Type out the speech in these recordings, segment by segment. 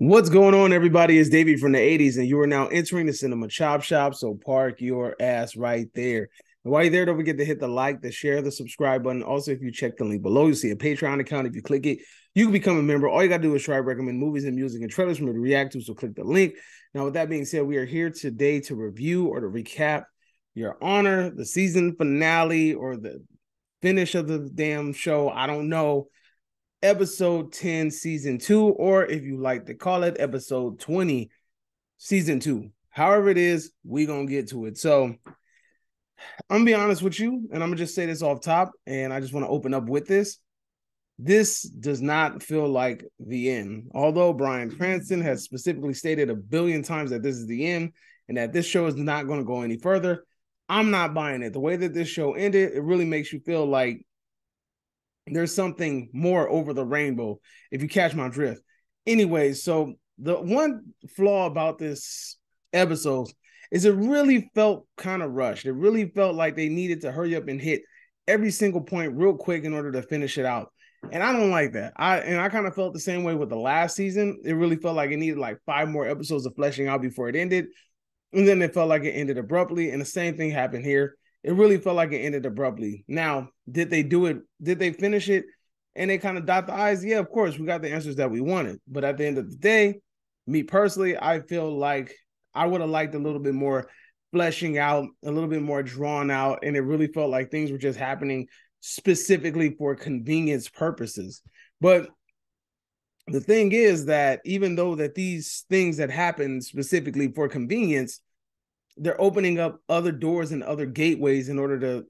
What's going on, everybody? It's Davey from the 80s, and you are now entering the Cinema Chop Shop, so park your ass right there. And while you're there, don't forget to hit the like, the share, the subscribe button. Also, if you check the link below, you see a Patreon account. If you click it, you can become a member. All you got to do is try to recommend movies and music and trailers for me to react to, so click the link. Now, with that being said, we are here today to review or to recap Your Honor, the season finale or the finish of the damn show. I don't know. Episode 10, season 2, or if you like to call it episode 20, season 2. However it is, we gonna get to it. So I'm gonna be honest with you, and I'm gonna just say this off top, and I just want to open up with this. This does not feel like the end. Although Bryan Cranston has specifically stated a billion times that this is the end and that this show is not going to go any further, I'm not buying it. The way that this show ended, it really makes you feel like there's something more over the rainbow, if you catch my drift. Anyway, so the one flaw about this episode is it really felt kind of rushed. It really felt like they needed to hurry up and hit every single point real quick in order to finish it out. And I don't like that. I kind of felt the same way with the last season. It really felt like it needed like 5 more episodes of fleshing out before it ended. And then it felt like it ended abruptly. And the same thing happened here. It really felt like it ended abruptly. Now, did they do it? Did they finish it? And they kind of dot the I's? Yeah, of course, we got the answers that we wanted. But at the end of the day, me personally, I feel like I would have liked a little bit more fleshing out, a little bit more drawn out. And it really felt like things were just happening specifically for convenience purposes. But the thing is that even though that these things that happen specifically for convenience, they're opening up other doors and other gateways in order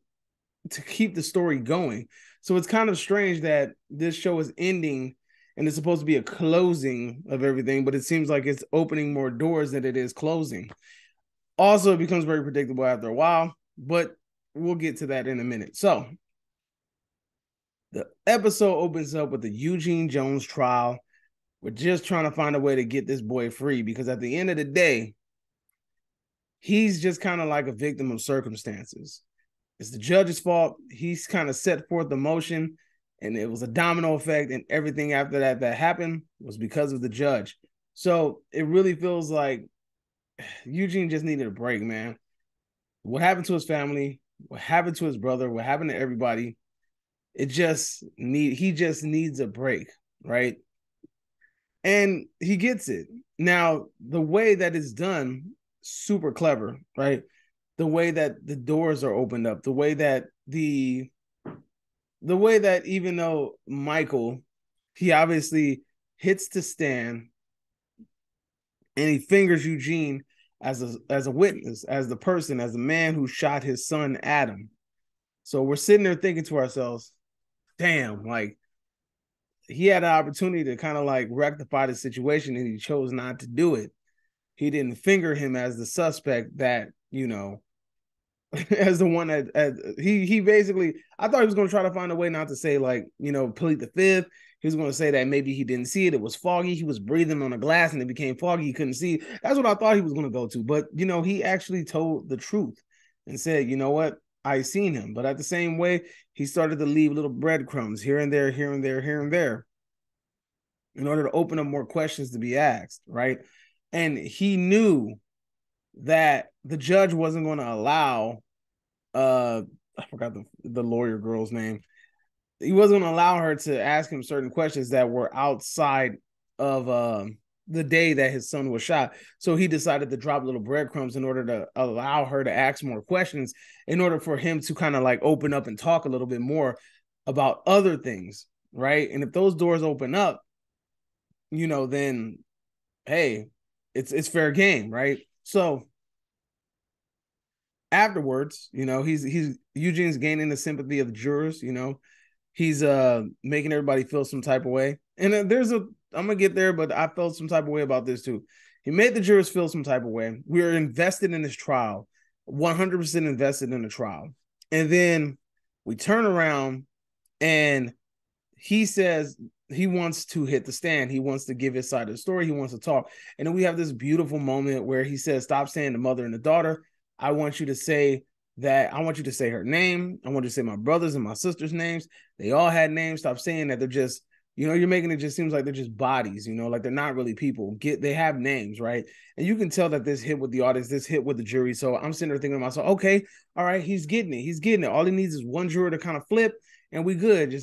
to keep the story going. So it's kind of strange that this show is ending and it's supposed to be a closing of everything, but it seems like it's opening more doors than it is closing. Also, it becomes very predictable after a while, but we'll get to that in a minute. So the episode opens up with the Eugene Jones trial. We're just trying to find a way to get this boy free because at the end of the day, he's just kind of like a victim of circumstances. It's the judge's fault. He's kind of set forth the motion, and it was a domino effect, and everything after that happened was because of the judge. So it really feels like Eugene just needed a break, man. What happened to his family? What happened to his brother? What happened to everybody? He just needs a break, right? And he gets it. Now, the way that it's done, super clever, right? The way that the doors are opened up, the way that even though Michael, he obviously hits the stand and he fingers Eugene as a witness, as the person, as the man who shot his son Adam. So we're sitting there thinking to ourselves, damn, like he had an opportunity to kind of like rectify the situation and he chose not to do it. He didn't finger him as the suspect that, as the one that he basically, I thought he was going to try to find a way not to say like, plead the fifth. He was going to say that maybe he didn't see it. It was foggy. He was breathing on a glass and it became foggy. He couldn't see. That's what I thought he was going to go to. But, he actually told the truth and said, you know what? I seen him. But at the same way, he started to leave little breadcrumbs here and there, here and there, here and there in order to open up more questions to be asked, right? And he knew that the judge wasn't going to allow I forgot the lawyer girl's name. He wasn't going to allow her to ask him certain questions that were outside of the day that his son was shot. So he decided to drop little breadcrumbs in order to allow her to ask more questions, in order for him to kind of like open up and talk a little bit more about other things, right? And if those doors open up, then hey, it's fair game, right? So afterwards, he's Eugene's gaining the sympathy of the jurors. He's making everybody feel some type of way. And I'm gonna get there, but I felt some type of way about this too. He made the jurors feel some type of way. We are invested in this trial, 100% invested in the trial. And then we turn around and he says he wants to hit the stand. He wants to give his side of the story. He wants to talk. And then we have this beautiful moment where he says, stop saying the mother and the daughter. I want you to say her name. I want you to say my brothers and my sisters' names. They all had names. Stop saying that they're just You know, you're making it just seems like they're just bodies, you know, like they're not really people. They have names, right? And you can tell that this hit with the audience, this hit with the jury. So I'm sitting there thinking to myself, okay, all right, he's getting it. He's getting it. All he needs is one juror to kind of flip, and we good.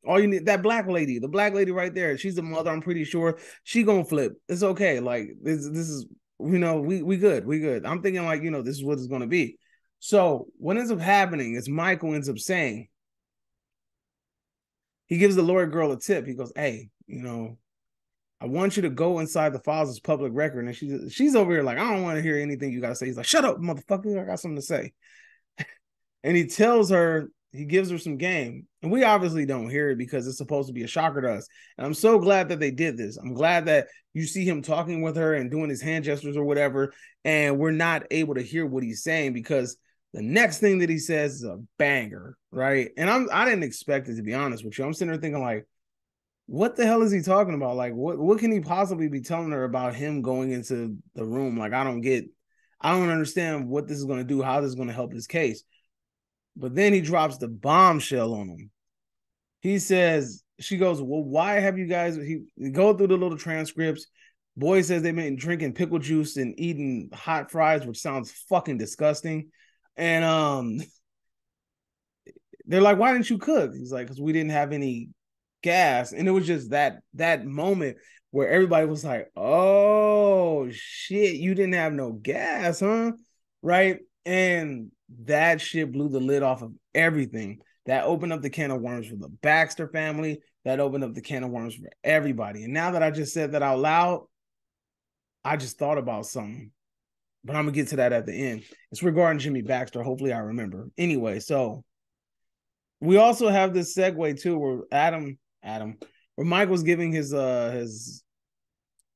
All you need, that black lady, the black lady right there. She's the mother. I'm pretty sure she gonna flip. It's okay. Like this is, you know, we good. We good. I'm thinking like, you know, this is what it's gonna be. So what ends up happening is Michael ends up saying, he gives the lawyer girl a tip. He goes, hey, you know, I want you to go inside the files as public record. And she's over here like, I don't want to hear anything you got to say. He's like, shut up, motherfucker. I got something to say. And he tells her, he gives her some game. And we obviously don't hear it because it's supposed to be a shocker to us. And I'm so glad that they did this. I'm glad that you see him talking with her and doing his hand gestures or whatever. And we're not able to hear what he's saying because the next thing that he says is a banger, right? And I didn't expect it, to be honest with you. I'm sitting there thinking like, what the hell is he talking about? Like, what can he possibly be telling her about him going into the room? Like, I don't understand what this is going to do, how this is going to help his case. But then he drops the bombshell on him. He says, she goes, well, why have you guys, he go through the little transcripts. Boy says they've been drinking pickle juice and eating hot fries, which sounds fucking disgusting. And they're like, why didn't you cook? He's like, because we didn't have any gas. And it was just that moment where everybody was like, oh shit, you didn't have no gas, huh? Right? And that shit blew the lid off of everything. That opened up the can of worms for the Baxter family. That opened up the can of worms for everybody. And now that I just said that out loud, I just thought about something. But I'm going to get to that at the end. It's regarding Jimmy Baxter. Hopefully I remember. Anyway, so we also have this segue too where where Michael's giving his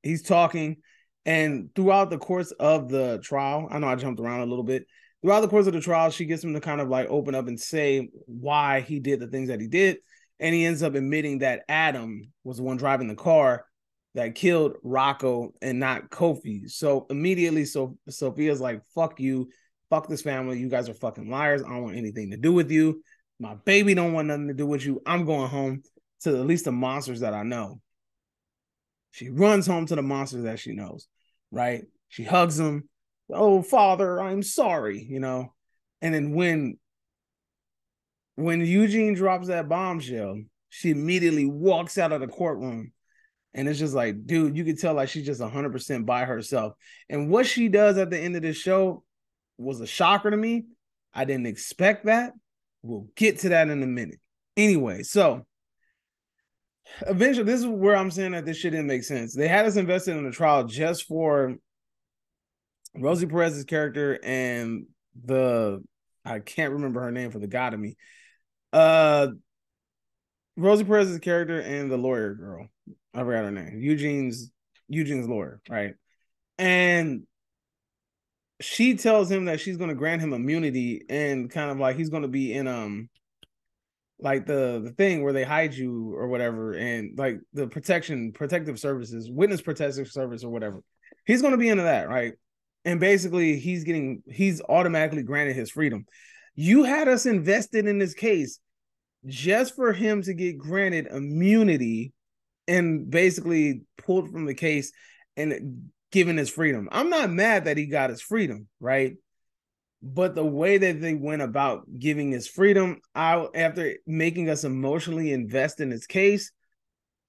he's talking, and throughout the course of the trial, I know I jumped around a little bit. Throughout the course of the trial, she gets him to kind of like open up and say why he did the things that he did. And he ends up admitting that Adam was the one driving the car that killed Rocco and not Kofi. So immediately, Sophia's like, fuck you, fuck this family. You guys are fucking liars. I don't want anything to do with you. My baby don't want nothing to do with you. I'm going home to at least the monsters that I know. She runs home to the monsters that she knows, right? She hugs him. Oh, father, I'm sorry, you know. And then when Eugene drops that bombshell, she immediately walks out of the courtroom. And it's just like, dude, you can tell like she's just 100% by herself. And what she does at the end of this show was a shocker to me. I didn't expect that. We'll get to that in a minute. Anyway, so eventually, this is where I'm saying that this shit didn't make sense. They had us invested in the trial just for Rosie Perez's character and I can't remember her name for the god of me. Rosie Perez's character and the lawyer girl. I forgot her name. Eugene's lawyer, right? And she tells him that she's going to grant him immunity and kind of like he's going to be in like the thing where they hide you or whatever, and like the protective services, witness protective service or whatever. He's going to be into that, right? And basically he's automatically granted his freedom. You had us invested in this case just for him to get granted immunity and basically pulled from the case and given his freedom. I'm not mad that he got his freedom, right? But the way that they went about giving his freedom out after making us emotionally invest in his case,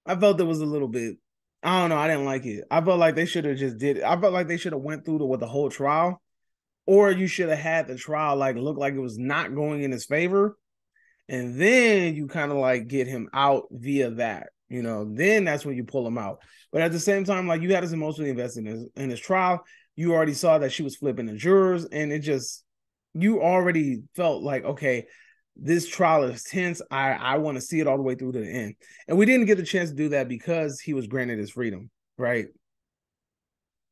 I felt it was a little bit, I don't know, I didn't like it. I felt like they should have just did it. I felt like they should have went through with the whole trial, or you should have had the trial like look like it was not going in his favor. And then you kind of like get him out via that, you know, then that's when you pull him out. But at the same time, like you had us emotionally invested in his trial. You already saw that she was flipping the jurors, and it just, you already felt like, okay, this trial is tense. I want to see it all the way through to the end. And we didn't get the chance to do that because he was granted his freedom, right?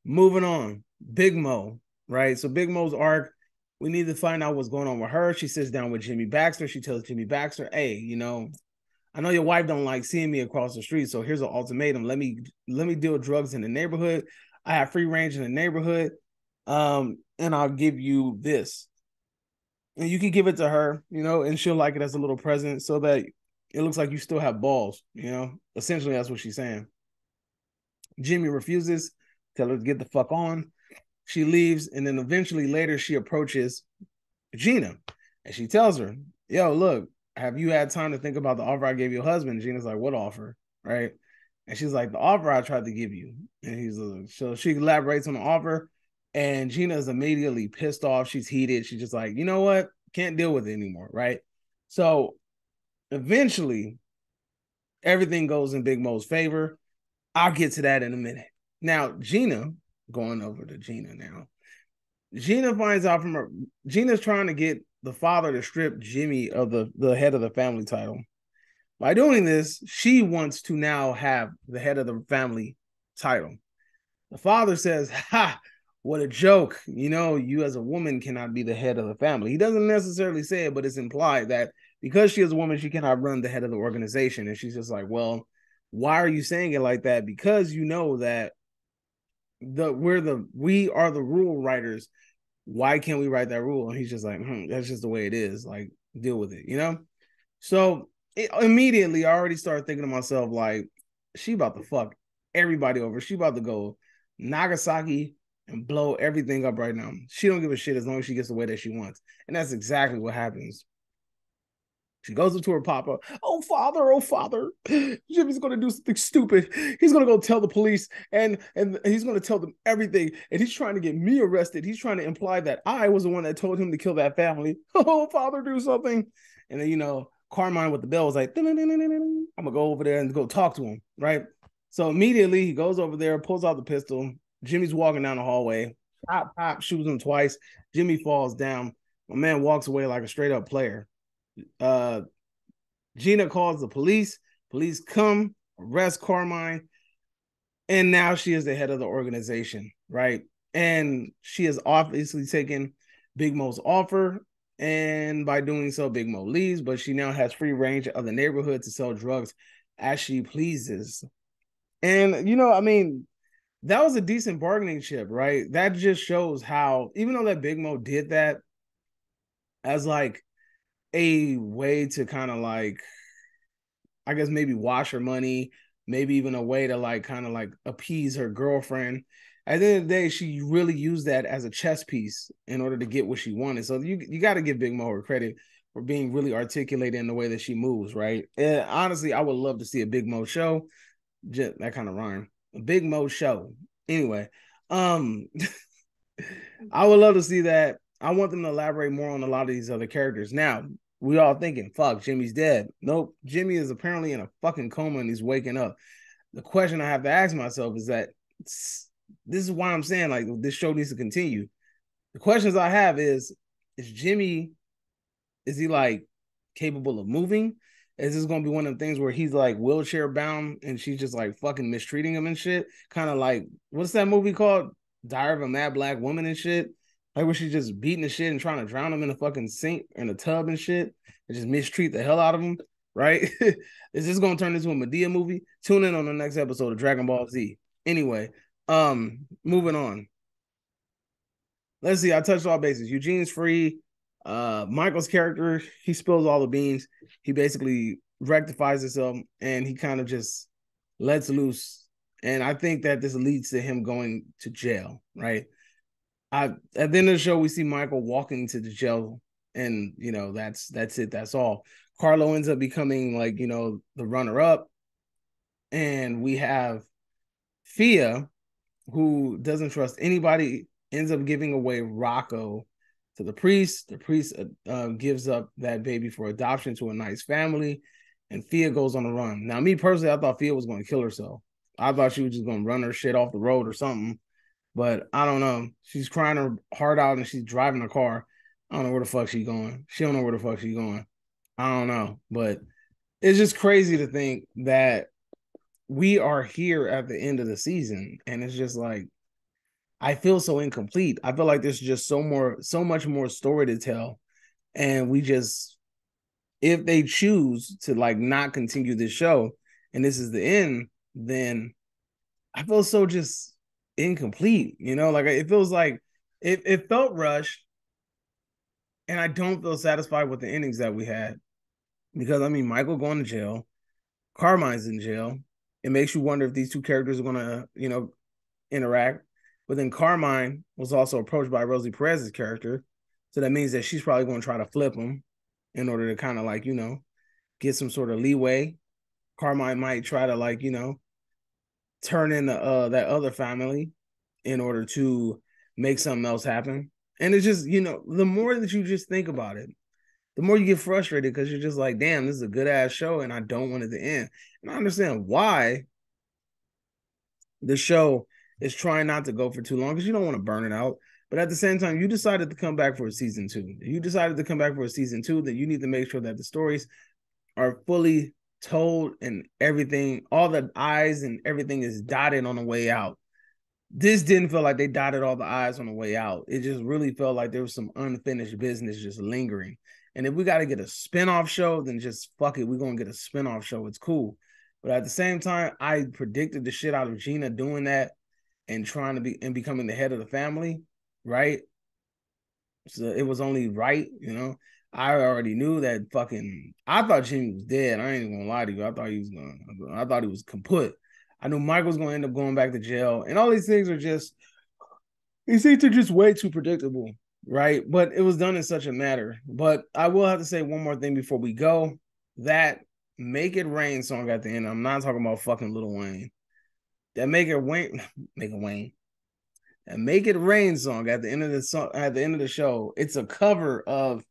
Moving on, Big Mo, right? So Big Mo's arc, we need to find out what's going on with her. She sits down with Jimmy Baxter. She tells Jimmy Baxter, hey, you know, I know your wife don't like seeing me across the street, so here's an ultimatum. Let me deal with drugs in the neighborhood. I have free range in the neighborhood, and I'll give you this. And you can give it to her, you know, and she'll like it as a little present so that it looks like you still have balls, you know? Essentially, that's what she's saying. Jimmy refuses, tell her to get the fuck on. She leaves, and then eventually later she approaches Gina, and she tells her, yo, look, have you had time to think about the offer I gave your husband? Gina's like, what offer? Right? And she's like, the offer I tried to give you. And he's like, so she elaborates on the offer, and Gina is immediately pissed off. She's heated. She's just like, you know what? Can't deal with it anymore, right? So eventually, everything goes in Big Mo's favor. I'll get to that in a minute. Now, Gina, going over to Gina now. Gina finds out from her, Gina's trying to get the father to strip Jimmy of the head of the family title. By doing this, she wants to now have the head of the family title. The father says, ha, what a joke. You know, you as a woman cannot be the head of the family. He doesn't necessarily say it, but it's implied that because she is a woman, she cannot run the head of the organization. And she's just like, well, why are you saying it like that? Because you know that we are the rule writers. Why can't we write that rule? And he's just like, that's just the way it is. Like, deal with it, you know? So immediately I already started thinking to myself, like, she about to fuck everybody over. She about to go Nagasaki and blow everything up right now. She don't give a shit as long as she gets the way that she wants. And that's exactly what happens. She goes up to her papa. Oh, father, Jimmy's going to do something stupid. He's going to go tell the police and he's going to tell them everything. And he's trying to get me arrested. He's trying to imply that I was the one that told him to kill that family. Oh, father, do something. And then, you know, Carmine with the bell was like, I'm going to go over there and go talk to him, right? So immediately he goes over there, pulls out the pistol. Jimmy's walking down the hallway. Pop, shoots him twice. Jimmy falls down. My man walks away like a straight up player. Gina calls the police. Police come, arrest Carmine, and now she is the head of the organization, right? And she has obviously taken Big Mo's offer, and by doing so, Big Mo leaves, but she now has free range of the neighborhood to sell drugs as she pleases. And, you know, I mean, that was a decent bargaining chip, right? That just shows how, even though that Big Mo did that as like a way to kind of like, I guess maybe wash her money, maybe even a way to like kind of like appease her girlfriend. At the end of the day, she really used that as a chess piece in order to get what she wanted. So you got to give Big Mo her credit for being really articulated in the way that she moves, right? And honestly, I would love to see a Big Mo show. Just, that kind of rhyme. A Big Mo show. Anyway, I would love to see that. I want them to elaborate more on a lot of these other characters. Now, we all thinking, fuck, Jimmy's dead. Nope, Jimmy is apparently in a fucking coma and he's waking up. The question I have to ask myself is that this is why I'm saying like this show needs to continue. The questions I have is Jimmy, is he like capable of moving? Is this going to be one of the things where he's like wheelchair bound and she's just like fucking mistreating him and shit? Kind of like, what's that movie called? Diary of a Mad Black Woman and shit. Like where she's just beating the shit and trying to drown him in a fucking sink in a tub and shit and just mistreat the hell out of him, right? Is this going to turn into a Medea movie? Tune in on the next episode of Dragon Ball Z. Anyway, moving on. Let's see. I touched all bases. Eugene's free. Michael's character, he spills all the beans. He basically rectifies himself and he kind of just lets loose. And I think that this leads to him going to jail, right? At the end of the show, we see Michael walking to the jail, and you know, that's it, that's all. Carlo ends up becoming like, you know, the runner-up, and we have Fia, who doesn't trust anybody, ends up giving away Rocco to the priest. The priest gives up that baby for adoption to a nice family, and Fia goes on a run. Now, me personally, I thought Fia was going to kill herself. I thought she was just going to run her shit off the road or something, but I don't know. She's crying her heart out and she's driving a car. I don't know where the fuck she's going. She don't know where the fuck she's going. I don't know, but it's just crazy to think that we are here at the end of the season, and it's just like, I feel so incomplete. I feel like there's just so much more story to tell. And we just, if they choose to like not continue this show and this is the end, then I feel so just incomplete, you know, like it feels like it felt rushed, and I don't feel satisfied with the endings that we had. Because I mean, Michael going to jail, Carmine's in jail. It makes you wonder if these two characters are gonna, interact. But then Carmine was also approached by Rosie Perez's character. So that means that she's probably going to try to flip him in order to kind of like, get some sort of leeway. Carmine might try to like, turn in that other family in order to make something else happen. And it's just, the more that you just think about it, the more you get frustrated because you're just like, damn, this is a good ass show and I don't want it to end. And I understand why the show is trying not to go for too long because you don't want to burn it out. But at the same time, you decided to come back for a season 2. You decided to come back for a season 2, that you need to make sure that the stories are fully told and everything, all the I's and everything is dotted on the way out. This didn't feel like they dotted all the I's on the way out. It just really felt like there was some unfinished business just lingering. And if we got to get a spinoff show, then just fuck it. We're going to get a spinoff show. It's cool. But at the same time, I predicted the shit out of Gina doing that and trying to be and becoming the head of the family, right? So it was only right, I already knew that I thought Jimmy was dead. I ain't even gonna lie to you. I thought he was kaput. I knew Michael was gonna end up going back to jail. And all these things are just, these things are just way too predictable, right? But it was done in such a manner. But I will have to say one more thing before we go. That Make It Rain song at the end, I'm not talking about fucking Lil Wayne. That Make It Rain song at the end of the show. It's a cover of,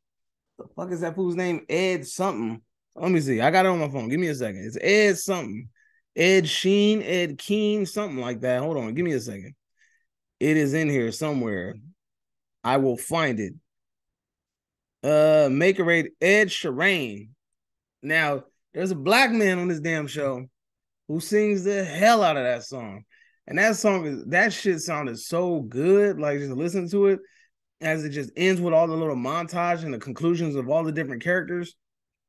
the fuck is that fool's name? Ed something. Let me see. I got it on my phone. Give me a second. It's Ed something. Ed Sheen, Ed Keen, something like that. Hold on. Give me a second. It is in here somewhere. I will find it. Make It Rain, Ed Sheeran. Now, there's a black man on this damn show who sings the hell out of that song. And that shit sounded so good. Like, just listen to it as it just ends with all the little montage and the conclusions of all the different characters.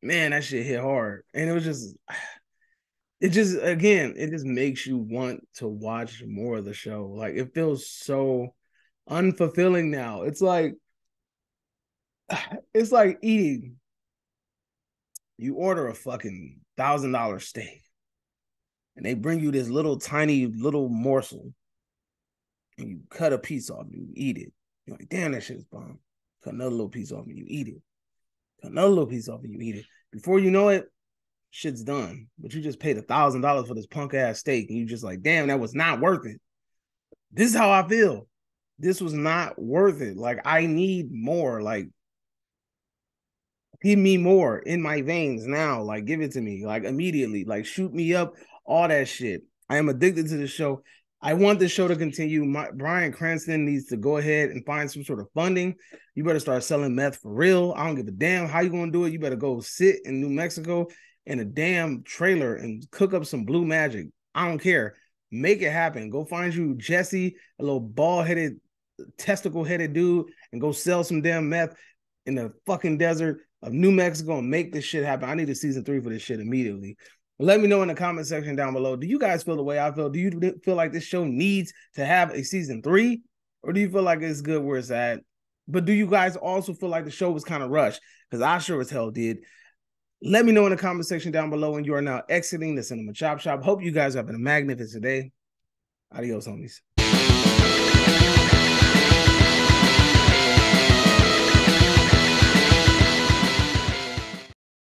Man, that shit hit hard. And it just makes you want to watch more of the show. Like, it feels so unfulfilling now. It's like eating. You order a fucking $1,000 steak and they bring you this little tiny little morsel and you cut a piece off and you eat it. You're like, damn, that shit is bomb. Cut another little piece off and you eat it. Cut another little piece off and you eat it. Before you know it, shit's done. But you just paid $1,000 for this punk ass steak and you just like, damn, that was not worth it. This is how I feel. This was not worth it. Like, I need more. Like, give me more in my veins now. Like, give it to me. Like, immediately. Like, shoot me up. All that shit. I am addicted to the show. I want this show to continue. Bryan Cranston needs to go ahead and find some sort of funding. You better start selling meth for real. I don't give a damn how you going to do it. You better go sit in New Mexico in a damn trailer and cook up some blue magic. I don't care. Make it happen. Go find you Jesse, a little bald-headed, testicle-headed dude, and go sell some damn meth in the fucking desert of New Mexico and make this shit happen. I need a season 3 for this shit immediately. Let me know in the comment section down below. Do you guys feel the way I feel? Do you feel like this show needs to have a season 3? Or do you feel like it's good where it's at? But do you guys also feel like the show was kind of rushed? Because I sure as hell did. Let me know in the comment section down below. And you are now exiting the Cinema Chop Shop. Hope you guys have a magnificent day. Adios, homies.